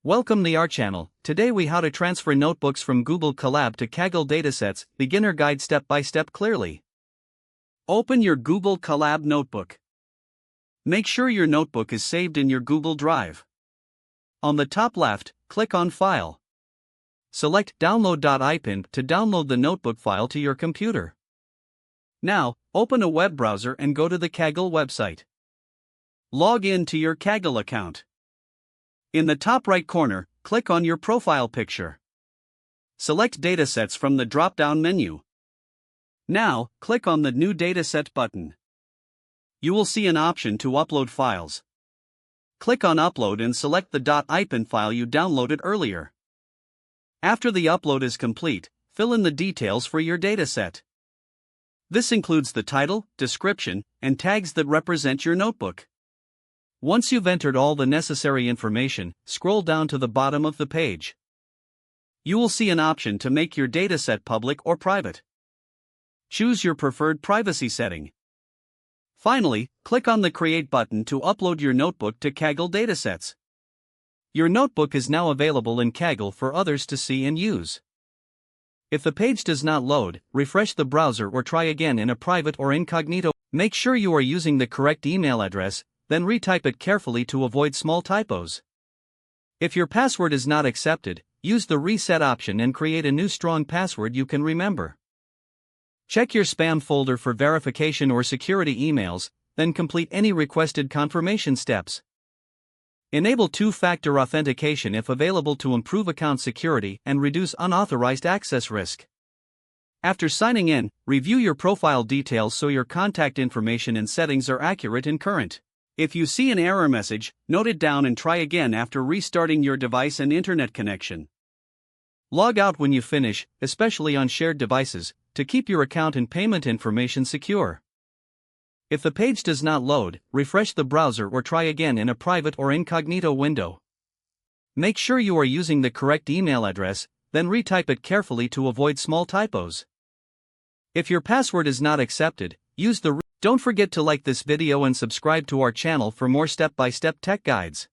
Welcome to our channel. Today we how to transfer notebooks from Google Colab to Kaggle Datasets, beginner guide step by step clearly. Open your Google Colab notebook. Make sure your notebook is saved in your Google Drive. On the top left, click on File. Select download.ipin to download the notebook file to your computer. Now, open a web browser and go to the Kaggle website. Log in to your Kaggle account. In the top right corner, click on your profile picture. Select Datasets from the drop-down menu. Now, click on the New Dataset button. You will see an option to upload files. Click on Upload and select the .ipin file you downloaded earlier. After the upload is complete, fill in the details for your dataset. This includes the title, description, and tags that represent your notebook. Once you've entered all the necessary information, scroll down to the bottom of the page. You will see an option to make your dataset public or private. Choose your preferred privacy setting. Finally, click on the Create button to upload your notebook to Kaggle Datasets. Your notebook is now available in Kaggle for others to see and use. If the page does not load, refresh the browser or try again in a private or incognito. Make sure you are using the correct email address, then retype it carefully to avoid small typos. If your password is not accepted, use the reset option and create a new strong password you can remember. Check your spam folder for verification or security emails, then complete any requested confirmation steps. Enable two-factor authentication if available to improve account security and reduce unauthorized access risk. After signing in, review your profile details so your contact information and settings are accurate and current. If you see an error message, note it down and try again after restarting your device and internet connection. Log out when you finish, especially on shared devices, to keep your account and payment information secure. If the page does not load, refresh the browser or try again in a private or incognito window. Make sure you are using the correct email address, then retype it carefully to avoid small typos. If your password is not accepted, use the Don't forget to like this video and subscribe to our channel for more step-by-step tech guides.